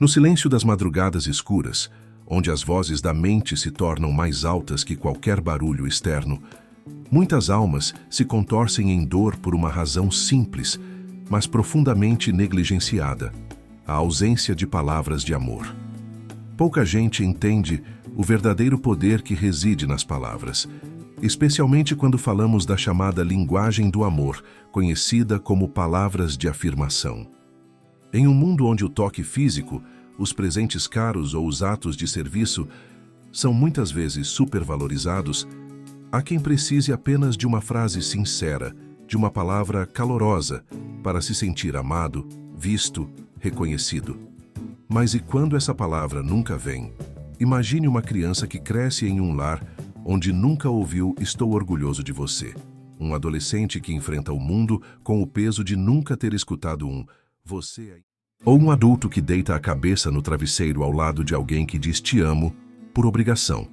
No silêncio das madrugadas escuras, onde as vozes da mente se tornam mais altas que qualquer barulho externo, muitas almas se contorcem em dor por uma razão simples, mas profundamente negligenciada: a ausência de palavras de amor. Pouca gente entende o verdadeiro poder que reside nas palavras, especialmente quando falamos da chamada linguagem do amor, conhecida como palavras de afirmação. Em um mundo onde o toque físico, os presentes caros ou os atos de serviço são muitas vezes supervalorizados, há quem precise apenas de uma frase sincera, de uma palavra calorosa, para se sentir amado, visto, reconhecido. Mas e quando essa palavra nunca vem? Imagine uma criança que cresce em um lar onde nunca ouviu "estou orgulhoso de você". Um adolescente que enfrenta o mundo com o peso de nunca ter escutado um "você é..." Ou um adulto que deita a cabeça no travesseiro ao lado de alguém que diz "te amo" por obrigação,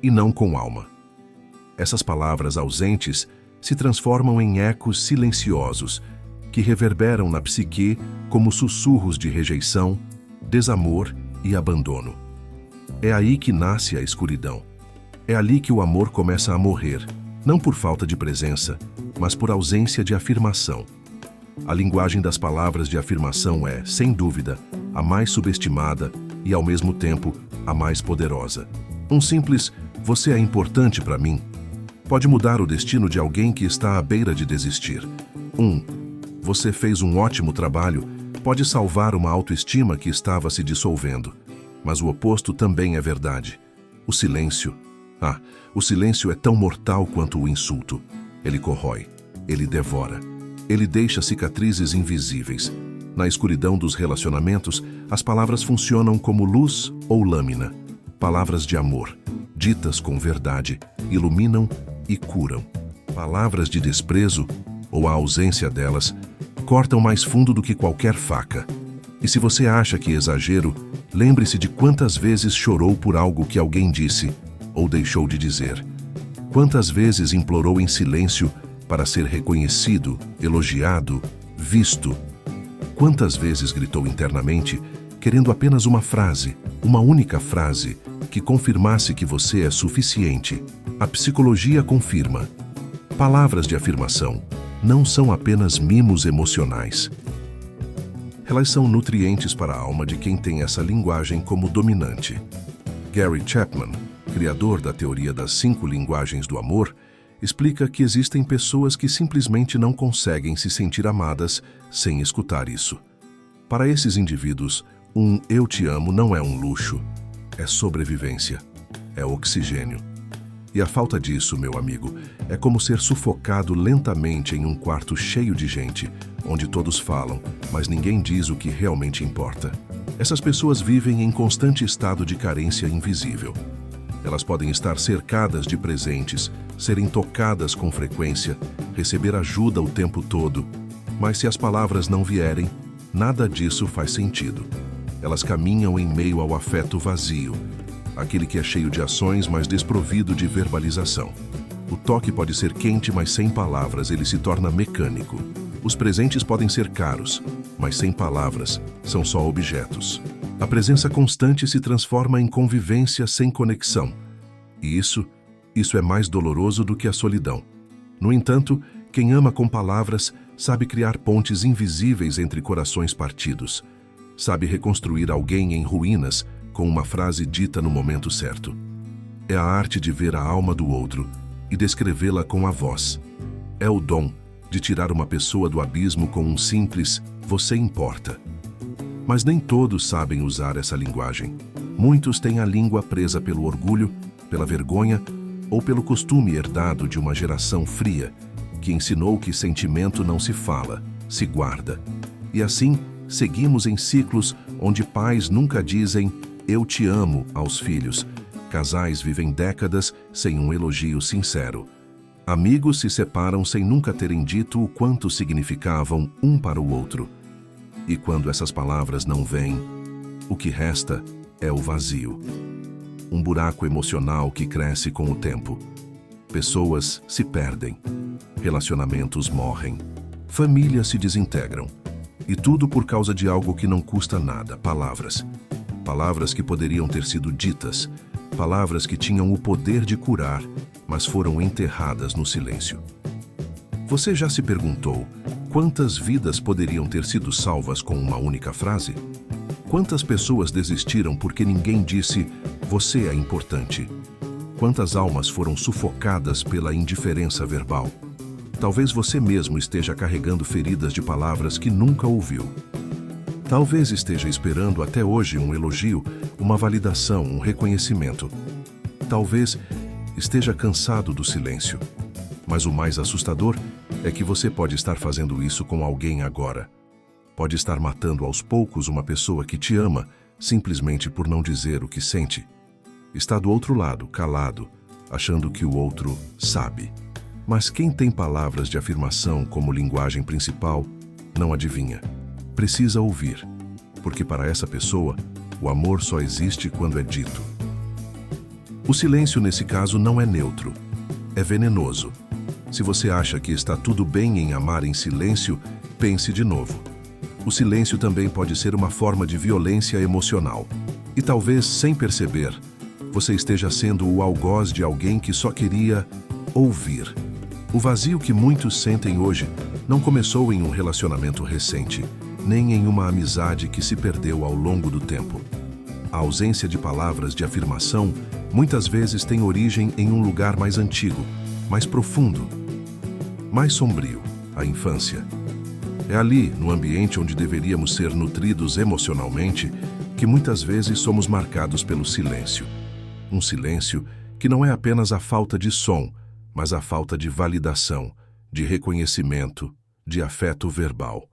e não com alma. Essas palavras ausentes se transformam em ecos silenciosos que reverberam na psique como sussurros de rejeição, desamor e abandono. É aí que nasce a escuridão. É ali que o amor começa a morrer, não por falta de presença, mas por ausência de afirmação. A linguagem das palavras de afirmação é, sem dúvida, a mais subestimada e, ao mesmo tempo, a mais poderosa. Um simples "você é importante para mim" pode mudar o destino de alguém que está à beira de desistir. "Você fez um ótimo trabalho" pode salvar uma autoestima que estava se dissolvendo. Mas o oposto também é verdade. O silêncio. O silêncio é tão mortal quanto o insulto. Ele corrói, ele devora, ele deixa cicatrizes invisíveis. Na escuridão dos relacionamentos, as palavras funcionam como luz ou lâmina. Palavras de amor, ditas com verdade, iluminam e curam. Palavras de desprezo, ou a ausência delas, cortam mais fundo do que qualquer faca. E se você acha que exagero, lembre-se de quantas vezes chorou por algo que alguém disse ou deixou de dizer. Quantas vezes implorou em silêncio para ser reconhecido, elogiado, visto. Quantas vezes gritou internamente, querendo apenas uma frase, uma única frase, que confirmasse que você é suficiente. A psicologia confirma. Palavras de afirmação não são apenas mimos emocionais. Elas são nutrientes para a alma de quem tem essa linguagem como dominante. Gary Chapman, criador da teoria das 5 linguagens do amor, explica que existem pessoas que simplesmente não conseguem se sentir amadas sem escutar isso. Para esses indivíduos, um "eu te amo" não é um luxo, é sobrevivência, é oxigênio. E a falta disso, meu amigo, é como ser sufocado lentamente em um quarto cheio de gente, onde todos falam, mas ninguém diz o que realmente importa. Essas pessoas vivem em constante estado de carência invisível. Elas podem estar cercadas de presentes, serem tocadas com frequência, receber ajuda o tempo todo, mas se as palavras não vierem, nada disso faz sentido. Elas caminham em meio ao afeto vazio, aquele que é cheio de ações, mas desprovido de verbalização. O toque pode ser quente, mas sem palavras ele se torna mecânico. Os presentes podem ser caros, mas sem palavras, são só objetos. A presença constante se transforma em convivência sem conexão. E isso é mais doloroso do que a solidão. No entanto, quem ama com palavras sabe criar pontes invisíveis entre corações partidos. Sabe reconstruir alguém em ruínas com uma frase dita no momento certo. É a arte de ver a alma do outro e descrevê-la com a voz. É o dom de tirar uma pessoa do abismo com um simples "você importa". Mas nem todos sabem usar essa linguagem. Muitos têm a língua presa pelo orgulho, pela vergonha ou pelo costume herdado de uma geração fria, que ensinou que sentimento não se fala, se guarda. E assim, seguimos em ciclos onde pais nunca dizem "eu te amo" aos filhos. Casais vivem décadas sem um elogio sincero. Amigos se separam sem nunca terem dito o quanto significavam um para o outro. E quando essas palavras não vêm, o que resta é o vazio. Um buraco emocional que cresce com o tempo. Pessoas se perdem, relacionamentos morrem, famílias se desintegram. E tudo por causa de algo que não custa nada: palavras. Palavras que poderiam ter sido ditas, palavras que tinham o poder de curar, mas foram enterradas no silêncio. Você já se perguntou quantas vidas poderiam ter sido salvas com uma única frase? Quantas pessoas desistiram porque ninguém disse: "Você é importante"? Quantas almas foram sufocadas pela indiferença verbal? Talvez você mesmo esteja carregando feridas de palavras que nunca ouviu. Talvez esteja esperando até hoje um elogio, uma validação, um reconhecimento. Talvez esteja cansado do silêncio. Mas o mais assustador é que você pode estar fazendo isso com alguém agora. Pode estar matando aos poucos uma pessoa que te ama, simplesmente por não dizer o que sente. Está do outro lado, calado, achando que o outro sabe. Mas quem tem palavras de afirmação como linguagem principal, não adivinha. Precisa ouvir, porque para essa pessoa, o amor só existe quando é dito. O silêncio nesse caso não é neutro, é venenoso. Se você acha que está tudo bem em amar em silêncio, pense de novo. O silêncio também pode ser uma forma de violência emocional. E talvez, sem perceber, você esteja sendo o algoz de alguém que só queria ouvir. O vazio que muitos sentem hoje não começou em um relacionamento recente, nem em uma amizade que se perdeu ao longo do tempo. A ausência de palavras de afirmação muitas vezes tem origem em um lugar mais antigo, mais profundo, mais sombrio: a infância. É ali, no ambiente onde deveríamos ser nutridos emocionalmente, que muitas vezes somos marcados pelo silêncio. Um silêncio que não é apenas a falta de som, mas a falta de validação, de reconhecimento, de afeto verbal.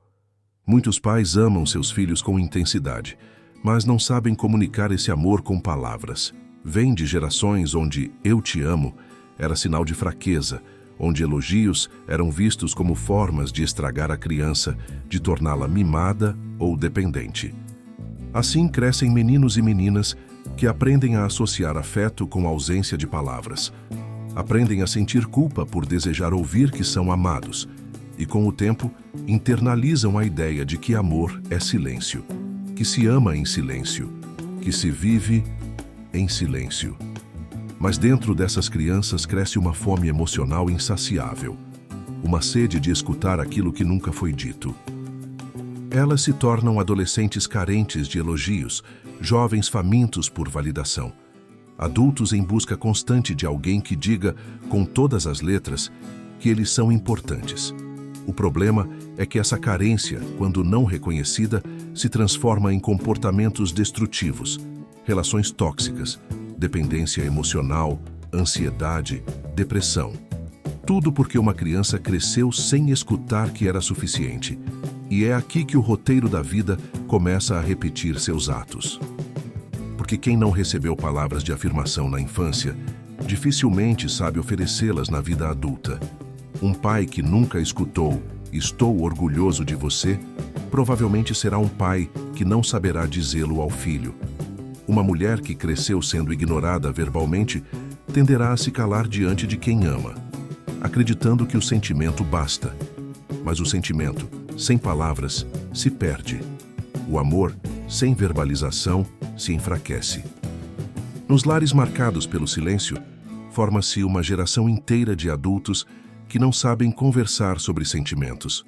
Muitos pais amam seus filhos com intensidade, mas não sabem comunicar esse amor com palavras. Vêm de gerações onde "eu te amo" era sinal de fraqueza, onde elogios eram vistos como formas de estragar a criança, de torná-la mimada ou dependente. Assim crescem meninos e meninas que aprendem a associar afeto com ausência de palavras. Aprendem a sentir culpa por desejar ouvir que são amados, e com o tempo internalizam a ideia de que amor é silêncio, que se ama em silêncio, que se vive em silêncio. Mas dentro dessas crianças cresce uma fome emocional insaciável, uma sede de escutar aquilo que nunca foi dito. Elas se tornam adolescentes carentes de elogios, jovens famintos por validação, adultos em busca constante de alguém que diga, com todas as letras, que eles são importantes. O problema é que essa carência, quando não reconhecida, se transforma em comportamentos destrutivos, relações tóxicas, dependência emocional, ansiedade, depressão. Tudo porque uma criança cresceu sem escutar que era suficiente. E é aqui que o roteiro da vida começa a repetir seus atos. Porque quem não recebeu palavras de afirmação na infância, dificilmente sabe oferecê-las na vida adulta. Um pai que nunca escutou "estou orgulhoso de você", provavelmente será um pai que não saberá dizê-lo ao filho. Uma mulher que cresceu sendo ignorada verbalmente tenderá a se calar diante de quem ama, acreditando que o sentimento basta. Mas o sentimento, sem palavras, se perde. O amor, sem verbalização, se enfraquece. Nos lares marcados pelo silêncio, forma-se uma geração inteira de adultos que não sabem conversar sobre sentimentos.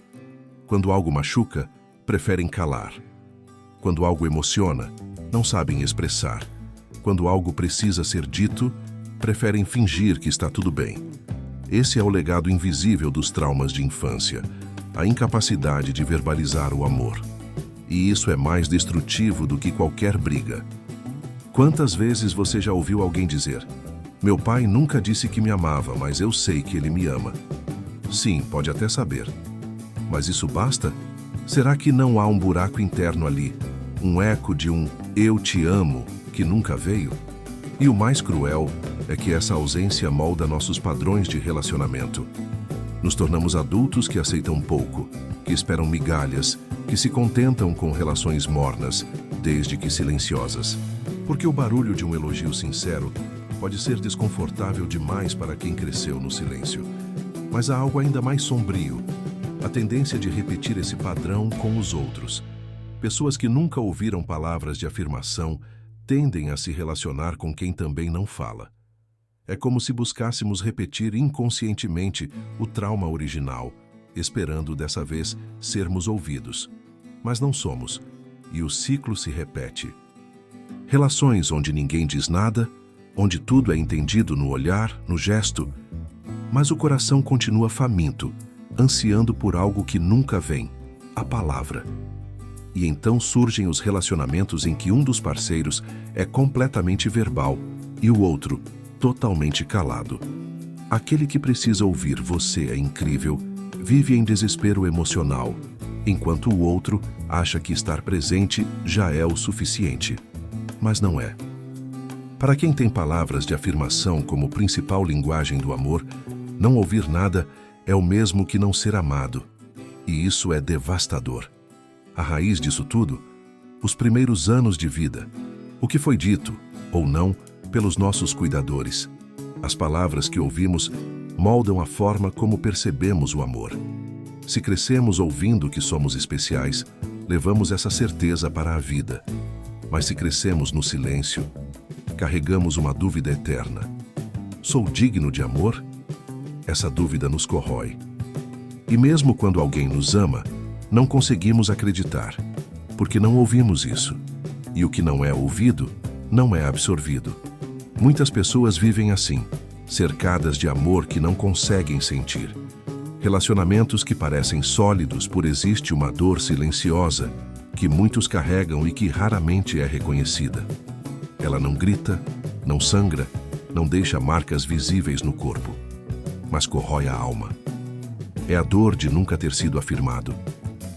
Quando algo machuca, preferem calar. Quando algo emociona, não sabem expressar. Quando algo precisa ser dito, preferem fingir que está tudo bem. Esse é o legado invisível dos traumas de infância, a incapacidade de verbalizar o amor. E isso é mais destrutivo do que qualquer briga. Quantas vezes você já ouviu alguém dizer: "Meu pai nunca disse que me amava, mas eu sei que ele me ama"? Sim, pode até saber. Mas isso basta? Será que não há um buraco interno ali, um eco de um "eu te amo" que nunca veio? E o mais cruel é que essa ausência molda nossos padrões de relacionamento. Nos tornamos adultos que aceitam pouco, que esperam migalhas, que se contentam com relações mornas, desde que silenciosas. Porque o barulho de um elogio sincero pode ser desconfortável demais para quem cresceu no silêncio. Mas há algo ainda mais sombrio. a tendência de repetir esse padrão com os outros. Pessoas que nunca ouviram palavras de afirmação tendem a se relacionar com quem também não fala. É como se buscássemos repetir inconscientemente o trauma original, esperando dessa vez sermos ouvidos. Mas não somos, e o ciclo se repete. Relações onde ninguém diz nada, onde tudo é entendido no olhar, no gesto, mas o coração continua faminto, ansiando por algo que nunca vem, a palavra. E então surgem os relacionamentos em que um dos parceiros é completamente verbal e o outro totalmente calado. Aquele que precisa ouvir "você é incrível" vive em desespero emocional, enquanto o outro acha que estar presente já é o suficiente. Mas não é. Para quem tem palavras de afirmação como principal linguagem do amor, não ouvir nada é o mesmo que não ser amado. E isso é devastador. A raiz disso tudo, os primeiros anos de vida, o que foi dito, ou não, pelos nossos cuidadores. As palavras que ouvimos moldam a forma como percebemos o amor. Se crescemos ouvindo que somos especiais, levamos essa certeza para a vida. Mas se crescemos no silêncio, carregamos uma dúvida eterna. Sou digno de amor? Essa dúvida nos corrói. E mesmo quando alguém nos ama, não conseguimos acreditar, porque não ouvimos isso. E o que não é ouvido, não é absorvido. Muitas pessoas vivem assim, cercadas de amor que não conseguem sentir. Relacionamentos que parecem sólidos por existe uma dor silenciosa, que muitos carregam e que raramente é reconhecida. Ela não grita, não sangra, não deixa marcas visíveis no corpo, mas corrói a alma. É a dor de nunca ter sido afirmado,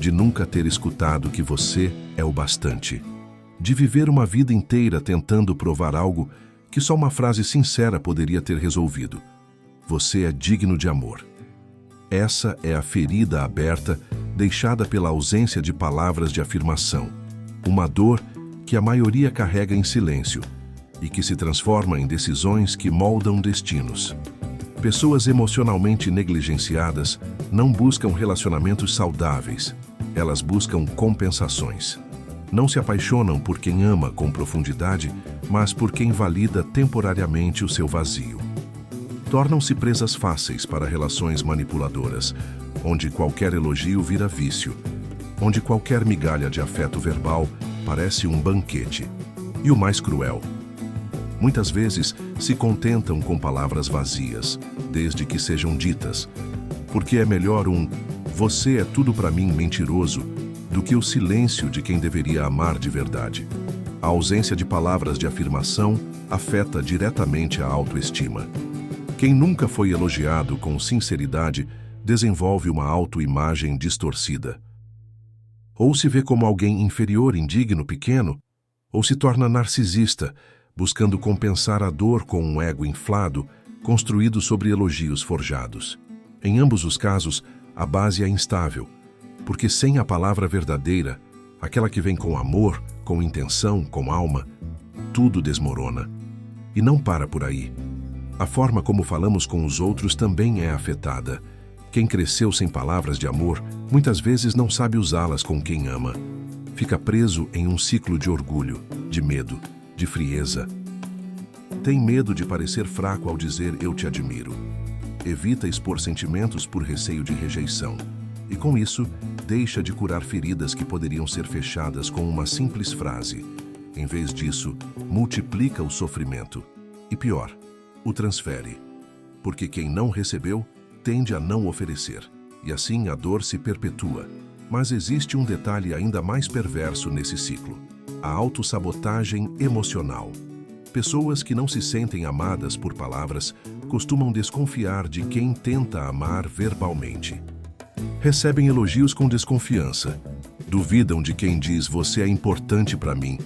de nunca ter escutado que você é o bastante, de viver uma vida inteira tentando provar algo que só uma frase sincera poderia ter resolvido. Você é digno de amor. Essa é a ferida aberta deixada pela ausência de palavras de afirmação, uma dor que a maioria carrega em silêncio e que se transforma em decisões que moldam destinos. Pessoas emocionalmente negligenciadas não buscam relacionamentos saudáveis, elas buscam compensações. Não se apaixonam por quem ama com profundidade, mas por quem valida temporariamente o seu vazio. Tornam-se presas fáceis para relações manipuladoras, onde qualquer elogio vira vício, onde qualquer migalha de afeto verbal parece um banquete. E o mais cruel, muitas vezes se contentam com palavras vazias, desde que sejam ditas, porque é melhor um "você é tudo para mim" mentiroso do que o silêncio de quem deveria amar de verdade. A ausência de palavras de afirmação afeta diretamente a autoestima. Quem nunca foi elogiado com sinceridade desenvolve uma autoimagem distorcida. Ou se vê como alguém inferior, indigno, pequeno, ou se torna narcisista, buscando compensar a dor com um ego inflado, construído sobre elogios forjados. Em ambos os casos, a base é instável, porque sem a palavra verdadeira, aquela que vem com amor, com intenção, com alma, tudo desmorona. E não para por aí. A forma como falamos com os outros também é afetada. Quem cresceu sem palavras de amor, muitas vezes não sabe usá-las com quem ama. Fica preso em um ciclo de orgulho, de medo, de frieza. Tem medo de parecer fraco ao dizer "eu te admiro". Evita expor sentimentos por receio de rejeição. E com isso, deixa de curar feridas que poderiam ser fechadas com uma simples frase. Em vez disso, multiplica o sofrimento. E pior, o transfere. Porque quem não recebeu, tende a não oferecer. E assim a dor se perpetua. Mas existe um detalhe ainda mais perverso nesse ciclo: a autossabotagem emocional. Pessoas que não se sentem amadas por palavras costumam desconfiar de quem tenta amar verbalmente. Recebem elogios com desconfiança. Duvidam de quem diz "você é importante para mim".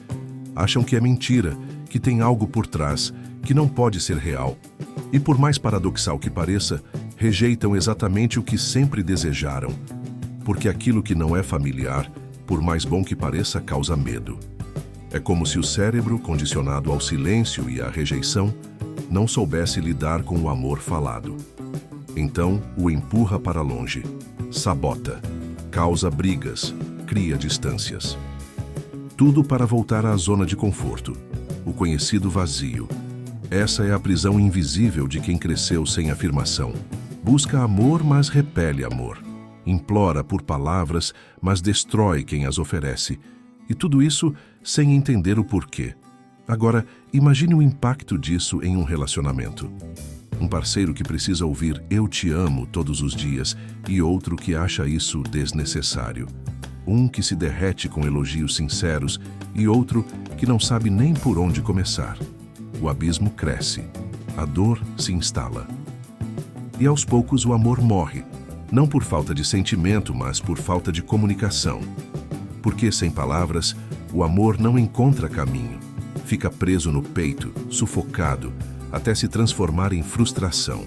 Acham que é mentira, que tem algo por trás, que não pode ser real. E por mais paradoxal que pareça, rejeitam exatamente o que sempre desejaram. Porque aquilo que não é familiar, por mais bom que pareça, causa medo. É como se o cérebro, condicionado ao silêncio e à rejeição, não soubesse lidar com o amor falado. Então, o empurra para longe. sabota, causa brigas, cria distâncias. Tudo para voltar à zona de conforto, o conhecido vazio. Essa é a prisão invisível de quem cresceu sem afirmação. Busca amor, mas repele amor. Implora por palavras, mas destrói quem as oferece. E tudo isso sem entender o porquê. Agora, imagine o impacto disso em um relacionamento. Um parceiro que precisa ouvir "eu te amo" todos os dias e outro que acha isso desnecessário. Um que se derrete com elogios sinceros e outro que não sabe nem por onde começar. O abismo cresce. A dor se instala. E aos poucos o amor morre. Não por falta de sentimento, mas por falta de comunicação. Porque, sem palavras, o amor não encontra caminho. Fica preso no peito, sufocado, até se transformar em frustração.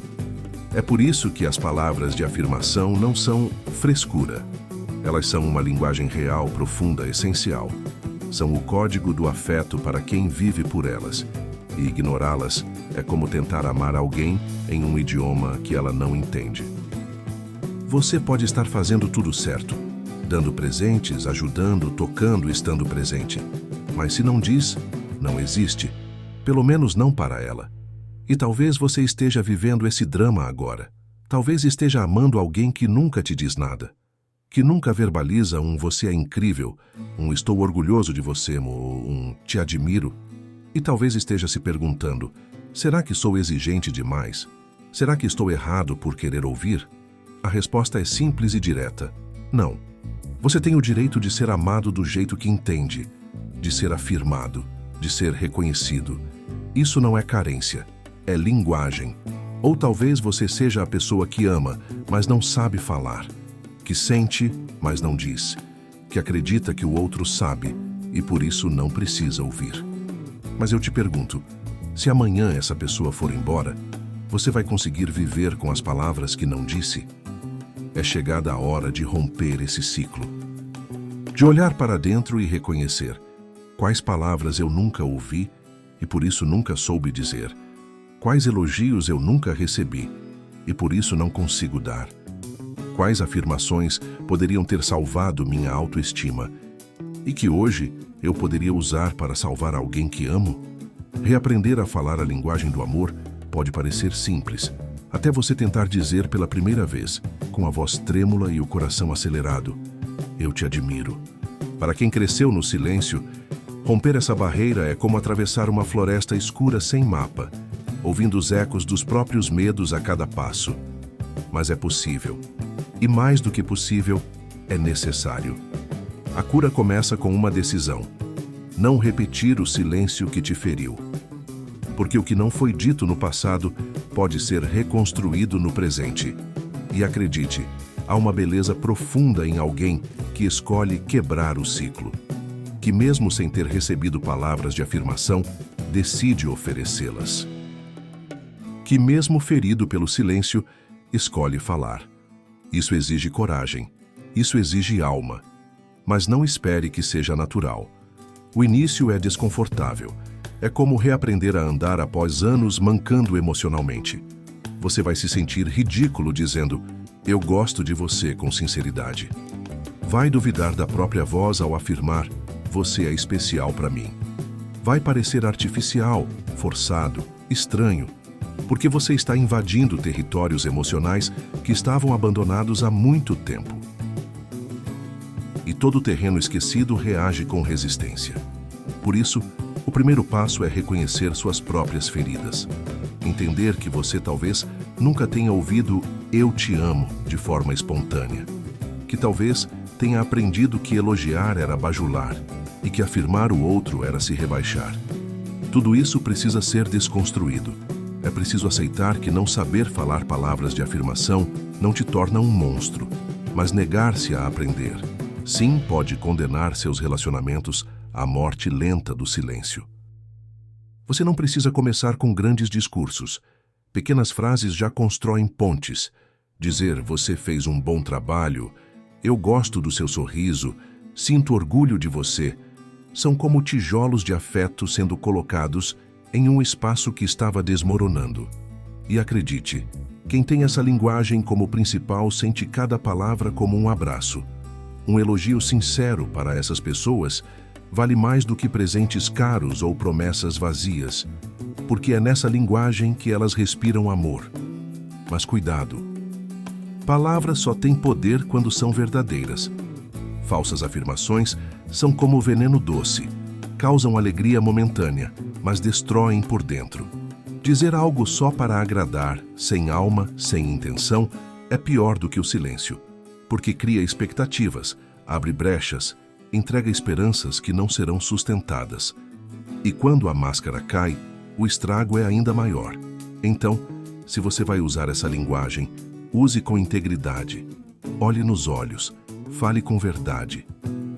É por isso que as palavras de afirmação não são frescura. Elas são uma linguagem real, profunda, essencial. São o código do afeto para quem vive por elas. E ignorá-las é como tentar amar alguém em um idioma que ela não entende. Você pode estar fazendo tudo certo, dando presentes, ajudando, tocando, estando presente. Mas se não diz, não existe, pelo menos não para ela. E talvez você esteja vivendo esse drama agora. Talvez esteja amando alguém que nunca te diz nada, que nunca verbaliza um "você é incrível", um "estou orgulhoso de você", ou um "te admiro". E talvez esteja se perguntando: será que sou exigente demais? Será que estou errado por querer ouvir? A resposta é simples e direta: não. Você tem o direito de ser amado do jeito que entende, de ser afirmado, de ser reconhecido. Isso não é carência, é linguagem. Ou talvez você seja a pessoa que ama, mas não sabe falar, que sente, mas não diz, que acredita que o outro sabe e por isso não precisa ouvir. Mas eu te pergunto, se amanhã essa pessoa for embora, você vai conseguir viver com as palavras que não disse? É chegada a hora de romper esse ciclo. De olhar para dentro e reconhecer quais palavras eu nunca ouvi e por isso nunca soube dizer, quais elogios eu nunca recebi e por isso não consigo dar, quais afirmações poderiam ter salvado minha autoestima e que hoje eu poderia usar para salvar alguém que amo. Reaprender a falar a linguagem do amor pode parecer simples, até você tentar dizer pela primeira vez, com a voz trêmula e o coração acelerado: "eu te admiro". Para quem cresceu no silêncio, romper essa barreira é como atravessar uma floresta escura sem mapa, ouvindo os ecos dos próprios medos a cada passo. Mas é possível. E mais do que possível, é necessário. A cura começa com uma decisão: não repetir o silêncio que te feriu. Porque o que não foi dito no passado pode ser reconstruído no presente. E acredite, há uma beleza profunda em alguém que escolhe quebrar o ciclo, que mesmo sem ter recebido palavras de afirmação, decide oferecê-las. Que mesmo ferido pelo silêncio, escolhe falar. Isso exige coragem, isso exige alma. Mas não espere que seja natural. O início é desconfortável. É como reaprender a andar após anos mancando emocionalmente. Você vai se sentir ridículo dizendo "eu gosto de você" com sinceridade. Vai duvidar da própria voz ao afirmar "você é especial para mim". Vai parecer artificial, forçado, estranho, porque você está invadindo territórios emocionais que estavam abandonados há muito tempo. E todo terreno esquecido reage com resistência. Por isso, o primeiro passo é reconhecer suas próprias feridas. Entender que você talvez nunca tenha ouvido "eu te amo" de forma espontânea. Que talvez tenha aprendido que elogiar era bajular e que afirmar o outro era se rebaixar. Tudo isso precisa ser desconstruído. É preciso aceitar que não saber falar palavras de afirmação não te torna um monstro, mas negar-se a aprender. Sim, pode condenar seus relacionamentos à morte lenta do silêncio. Você não precisa começar com grandes discursos. Pequenas frases já constroem pontes. Dizer "você fez um bom trabalho", "eu gosto do seu sorriso", "sinto orgulho de você", são como tijolos de afeto sendo colocados em um espaço que estava desmoronando. E acredite, Quem tem essa linguagem como principal sente cada palavra como um abraço. Um elogio sincero para essas pessoas vale mais do que presentes caros ou promessas vazias, porque é nessa linguagem que elas respiram amor. Mas cuidado! Palavras só têm poder quando são verdadeiras. Falsas afirmações são como veneno doce. Causam alegria momentânea, mas destroem por dentro. Dizer algo só para agradar, sem alma, sem intenção, é pior do que o silêncio, porque cria expectativas, abre brechas, entrega esperanças que não serão sustentadas. E quando a máscara cai, o estrago é ainda maior. Então, se você vai usar essa linguagem, use com integridade. Olhe nos olhos, fale com verdade.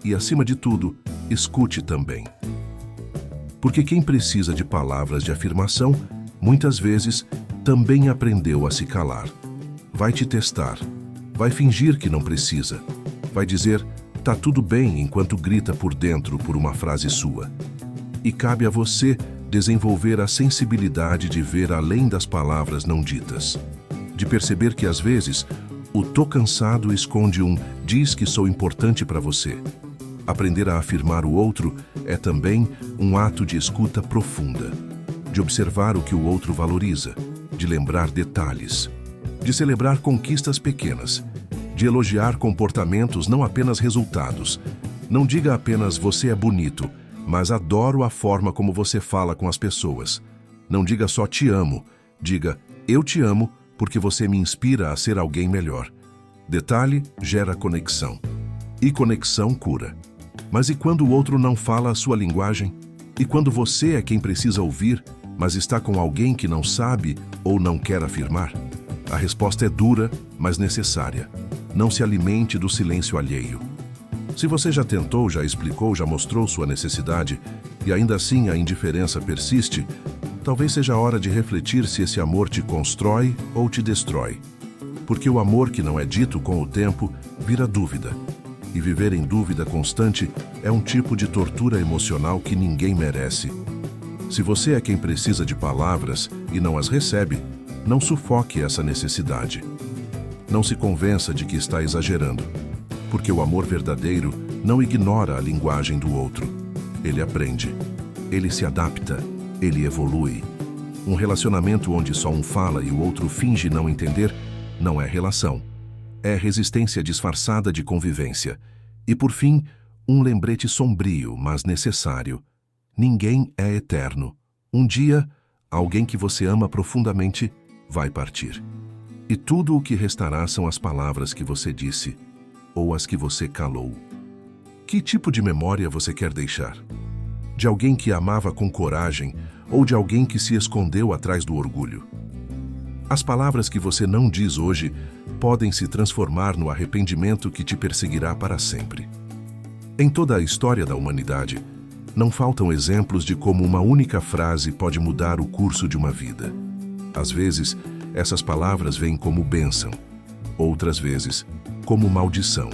E, acima de tudo, escute também. Porque quem precisa de palavras de afirmação, muitas vezes, também aprendeu a se calar. Vai te testar, vai fingir que não precisa, vai dizer, tá tudo bem enquanto grita por dentro por uma frase sua. E cabe a você desenvolver a sensibilidade de ver além das palavras não ditas. De perceber que, às vezes, o "tô cansado" esconde um "diz que sou importante para você". Aprender a afirmar o outro é também um ato de escuta profunda, de observar o que o outro valoriza, de lembrar detalhes, de celebrar conquistas pequenas, de elogiar comportamentos, não apenas resultados. Não diga apenas "você é bonito", mas "adoro a forma como você fala com as pessoas". Não diga só "te amo", diga "eu te amo porque você me inspira a ser alguém melhor". Detalhe gera conexão. E conexão cura. Mas e quando o outro não fala a sua linguagem? E quando você é quem precisa ouvir, mas está com alguém que não sabe ou não quer afirmar? A resposta é dura, mas necessária. Não se alimente do silêncio alheio. Se você já tentou, já explicou, já mostrou sua necessidade, e ainda assim a indiferença persiste, talvez seja a hora de refletir se esse amor te constrói ou te destrói. Porque o amor que não é dito com o tempo vira dúvida. E viver em dúvida constante é um tipo de tortura emocional que ninguém merece. Se você é quem precisa de palavras e não as recebe, não sufoque essa necessidade. Não se convença de que está exagerando, porque o amor verdadeiro não ignora a linguagem do outro. Ele aprende, ele se adapta, ele evolui. Um relacionamento onde só um fala e o outro finge não entender não é relação. É resistência disfarçada de convivência. E, por fim, um lembrete sombrio, mas necessário. Ninguém é eterno. Um dia, alguém que você ama profundamente vai partir. E tudo o que restará são as palavras que você disse, ou as que você calou. Que tipo de memória você quer deixar? De alguém que amava com coragem, ou de alguém que se escondeu atrás do orgulho? As palavras que você não diz hoje podem se transformar no arrependimento que te perseguirá para sempre. Em toda a história da humanidade, não faltam exemplos de como uma única frase pode mudar o curso de uma vida. Às vezes, essas palavras vêm como bênção, outras vezes, como maldição.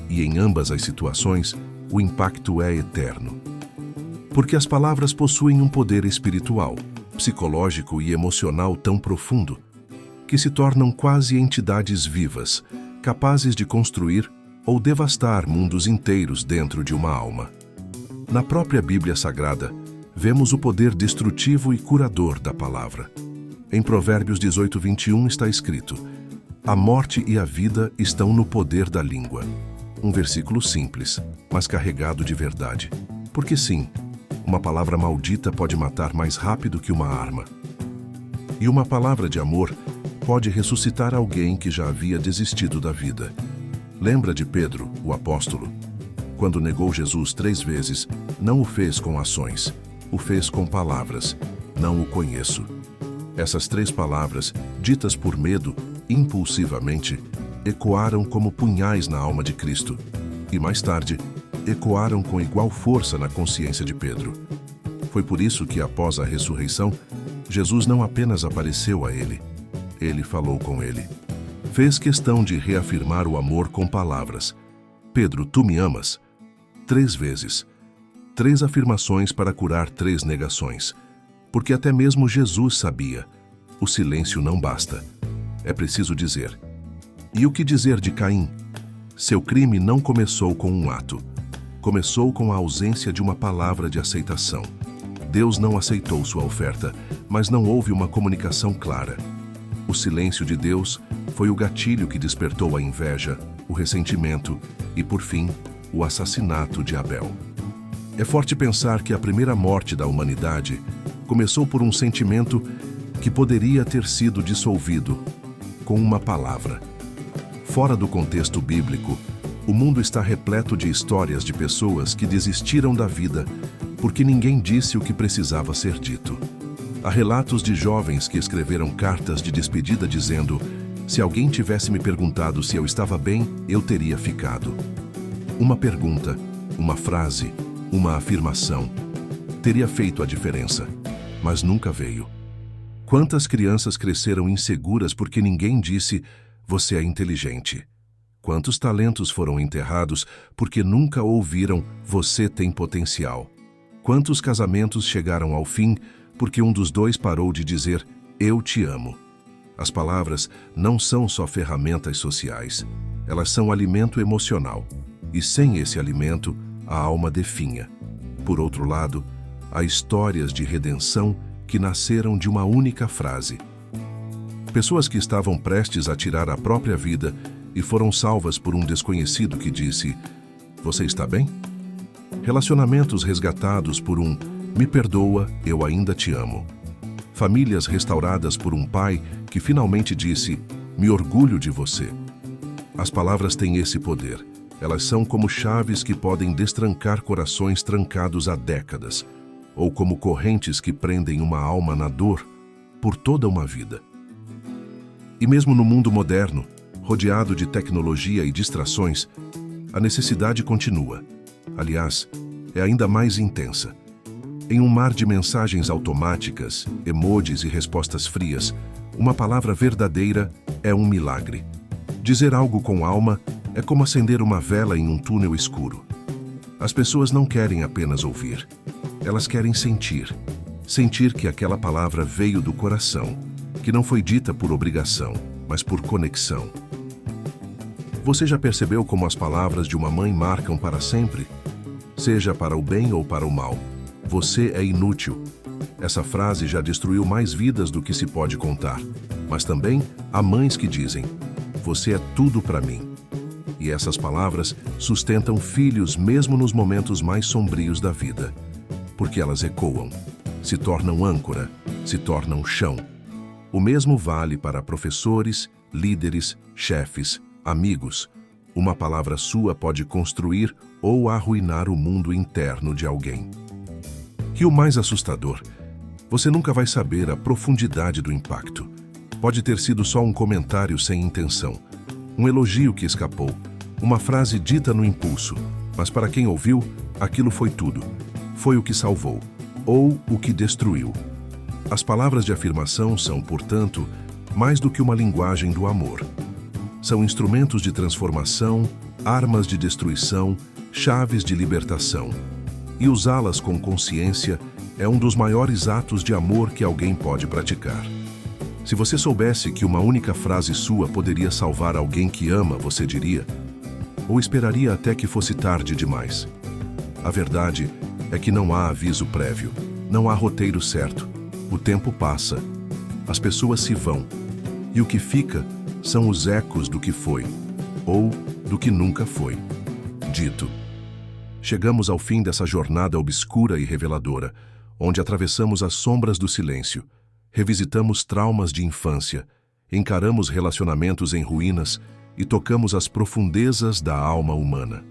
E em ambas as situações, o impacto é eterno. Porque as palavras possuem um poder espiritual, psicológico e emocional tão profundo, que se tornam quase entidades vivas, capazes de construir ou devastar mundos inteiros dentro de uma alma. Na própria Bíblia Sagrada, vemos o poder destrutivo e curador da palavra. Em Provérbios 18:21 está escrito: "A morte e a vida estão no poder da língua". Um versículo simples, mas carregado de verdade. Porque sim, uma palavra maldita pode matar mais rápido que uma arma. E uma palavra de amor pode ressuscitar alguém que já havia desistido da vida. Lembra de Pedro, o apóstolo? Quando negou Jesus 3 vezes, não o fez com ações, o fez com palavras: "Não o conheço". Essas 3 palavras, ditas por medo, impulsivamente, ecoaram como punhais na alma de Cristo. E mais tarde, ecoaram com igual força na consciência de Pedro. Foi por isso que, após a ressurreição, Jesus não apenas apareceu a ele, ele falou com ele. Fez questão de reafirmar o amor com palavras. "Pedro, tu me amas?" 3 vezes. 3 afirmações para curar 3 negações. Porque até mesmo Jesus sabia: o silêncio não basta. é preciso dizer. E o que dizer de Caim? Seu crime não começou com um ato. Começou com a ausência de uma palavra de aceitação. Deus não aceitou sua oferta, mas não houve uma comunicação clara. O silêncio de Deus foi o gatilho que despertou a inveja, o ressentimento e, por fim, o assassinato de Abel. É forte pensar que a primeira morte da humanidade começou por um sentimento que poderia ter sido dissolvido com uma palavra. Fora do contexto bíblico, o mundo está repleto de histórias de pessoas que desistiram da vida porque ninguém disse o que precisava ser dito. Há relatos de jovens que escreveram cartas de despedida dizendo: se alguém tivesse me perguntado se eu estava bem, eu teria ficado. Uma pergunta, uma frase, uma afirmação teria feito a diferença, mas nunca veio. Quantas crianças cresceram inseguras porque ninguém disse: você é inteligente? Quantos talentos foram enterrados porque nunca ouviram: você tem potencial? Quantos casamentos chegaram ao fim porque um dos dois parou de dizer: eu te amo? As palavras não são só ferramentas sociais, elas são alimento emocional. E sem esse alimento, a alma definha. Por outro lado, há histórias de redenção que nasceram de uma única frase. Pessoas que estavam prestes a tirar a própria vida e foram salvas por um desconhecido que disse: você está bem? Relacionamentos resgatados por um me perdoa, eu ainda te amo. Famílias restauradas por um pai que finalmente disse: me orgulho de você. As palavras têm esse poder. Elas são como chaves que podem destrancar corações trancados há décadas, ou como correntes que prendem uma alma na dor por toda uma vida. E mesmo no mundo moderno, rodeado de tecnologia e distrações, a necessidade continua. Aliás, é ainda mais intensa. Em um mar de mensagens automáticas, emojis e respostas frias, uma palavra verdadeira é um milagre. Dizer algo com alma é como acender uma vela em um túnel escuro. As pessoas não querem apenas ouvir. Elas querem sentir. Sentir que aquela palavra veio do coração, que não foi dita por obrigação, mas por conexão. Você já percebeu como as palavras de uma mãe marcam para sempre? Seja para o bem ou para o mal. Você é inútil. Essa frase já destruiu mais vidas do que se pode contar. Mas também há mães que dizem: você é tudo para mim. E essas palavras sustentam filhos mesmo nos momentos mais sombrios da vida. Porque elas ecoam, se tornam âncora, se tornam chão. O mesmo vale para professores, líderes, chefes, amigos. Uma palavra sua pode construir ou arruinar o mundo interno de alguém. E o mais assustador, você nunca vai saber a profundidade do impacto. Pode ter sido só um comentário sem intenção, um elogio que escapou, uma frase dita no impulso, mas para quem ouviu, aquilo foi tudo. Foi o que salvou, ou o que destruiu. As palavras de afirmação são, portanto, mais do que uma linguagem do amor. São instrumentos de transformação, armas de destruição, chaves de libertação. E usá-las com consciência é um dos maiores atos de amor que alguém pode praticar. Se você soubesse que uma única frase sua poderia salvar alguém que ama, você diria? Ou esperaria até que fosse tarde demais? A verdade é que não há aviso prévio, não há roteiro certo. O tempo passa, as pessoas se vão, e o que fica são os ecos do que foi, ou do que nunca foi dito. Chegamos ao fim dessa jornada obscura e reveladora, onde atravessamos as sombras do silêncio, revisitamos traumas de infância, encaramos relacionamentos em ruínas e tocamos as profundezas da alma humana.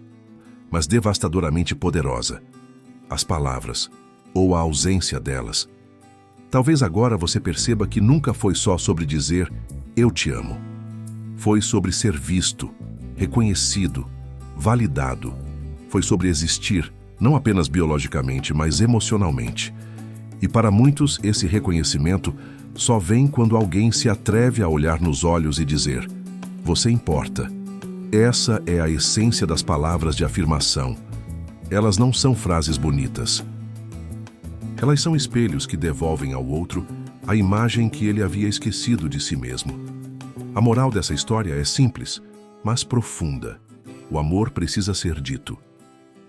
Mas devastadoramente poderosa, as palavras, ou a ausência delas. Talvez agora você perceba que nunca foi só sobre dizer "eu te amo". Foi sobre ser visto, reconhecido, validado. Foi sobre existir, não apenas biologicamente, mas emocionalmente. E para muitos, esse reconhecimento só vem quando alguém se atreve a olhar nos olhos e dizer: "Você importa". Essa é a essência das palavras de afirmação. Elas não são frases bonitas. Elas são espelhos que devolvem ao outro a imagem que ele havia esquecido de si mesmo. A moral dessa história é simples, mas profunda. O amor precisa ser dito.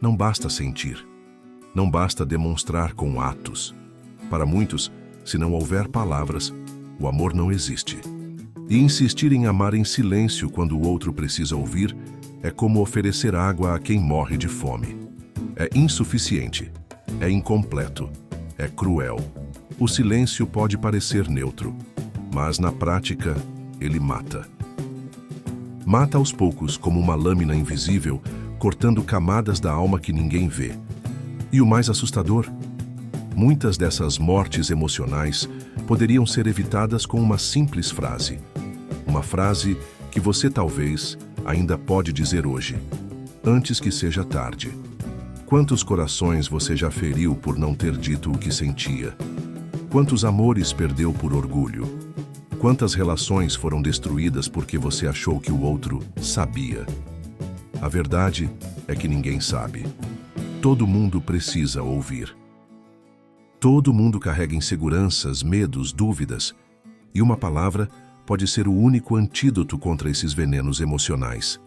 Não basta sentir. Não basta demonstrar com atos. Para muitos, se não houver palavras, o amor não existe. E insistir em amar em silêncio quando o outro precisa ouvir é como oferecer água a quem morre de fome. É insuficiente, é incompleto, é cruel. O silêncio pode parecer neutro, mas na prática, ele mata. Mata aos poucos como uma lâmina invisível, cortando camadas da alma que ninguém vê. E o mais assustador? Muitas dessas mortes emocionais poderiam ser evitadas com uma simples frase. Uma frase que você talvez ainda pode dizer hoje, antes que seja tarde. Quantos corações você já feriu por não ter dito o que sentia? Quantos amores perdeu por orgulho? Quantas relações foram destruídas porque você achou que o outro sabia? A verdade é que ninguém sabe. Todo mundo precisa ouvir. Todo mundo carrega inseguranças, medos, dúvidas. E uma palavra pode ser o único antídoto contra esses venenos emocionais.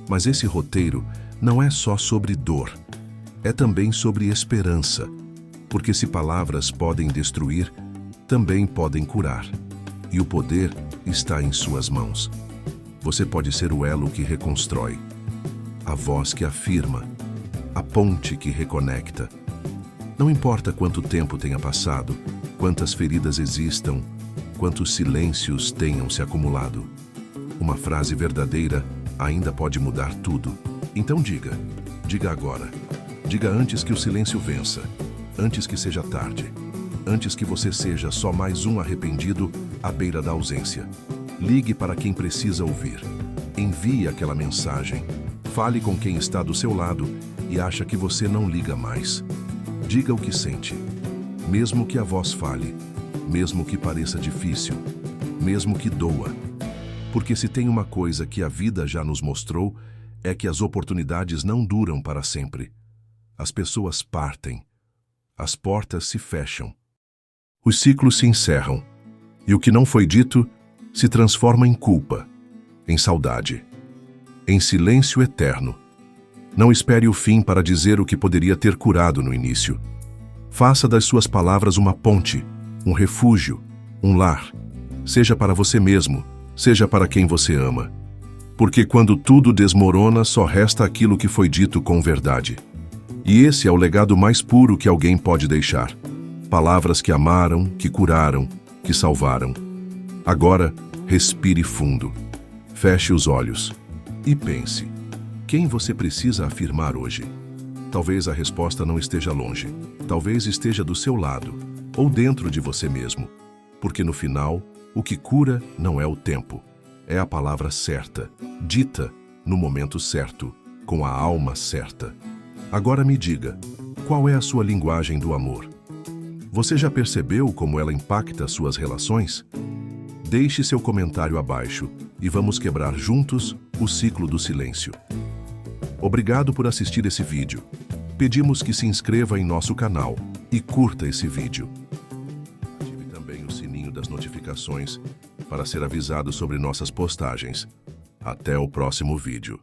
Mas esse roteiro não é só sobre dor. É também sobre esperança. Porque se palavras podem destruir, também podem curar. E o poder está em suas mãos. Você pode ser o elo que reconstrói, a voz que afirma, a ponte que reconecta. Não importa quanto tempo tenha passado, quantas feridas existam, quantos silêncios tenham se acumulado. Uma frase verdadeira ainda pode mudar tudo. Então diga agora. Diga antes que o silêncio vença, antes que seja tarde, antes que você seja só mais um arrependido à beira da ausência. Ligue para quem precisa ouvir. Envie aquela mensagem. Fale com quem está do seu lado e acha que você não liga mais. Diga o que sente, mesmo que a voz fale, mesmo que pareça difícil, mesmo que doa. Porque se tem uma coisa que a vida já nos mostrou, é que as oportunidades não duram para sempre. As pessoas partem. As portas se fecham. Os ciclos se encerram. E o que não foi dito se transforma em culpa, em saudade, em silêncio eterno. Não espere o fim para dizer o que poderia ter curado no início. Faça das suas palavras uma ponte, um refúgio, um lar. Seja para você mesmo, seja para quem você ama. Porque quando tudo desmorona, só resta aquilo que foi dito com verdade. E esse é o legado mais puro que alguém pode deixar. Palavras que amaram, que curaram, que salvaram. Agora, respire fundo. Feche os olhos e pense. Quem você precisa afirmar hoje? Talvez a resposta não esteja longe. Talvez esteja do seu lado, ou dentro de você mesmo. Porque no final, o que cura não é o tempo. É a palavra certa, dita no momento certo, com a alma certa. Agora me diga, qual é a sua linguagem do amor? Você já percebeu como ela impacta suas relações? Deixe seu comentário abaixo e vamos quebrar juntos o ciclo do silêncio. Obrigado por assistir esse vídeo. Pedimos que se inscreva em nosso canal e curta esse vídeo. Ative também o sininho das notificações para ser avisado sobre nossas postagens. Até o próximo vídeo.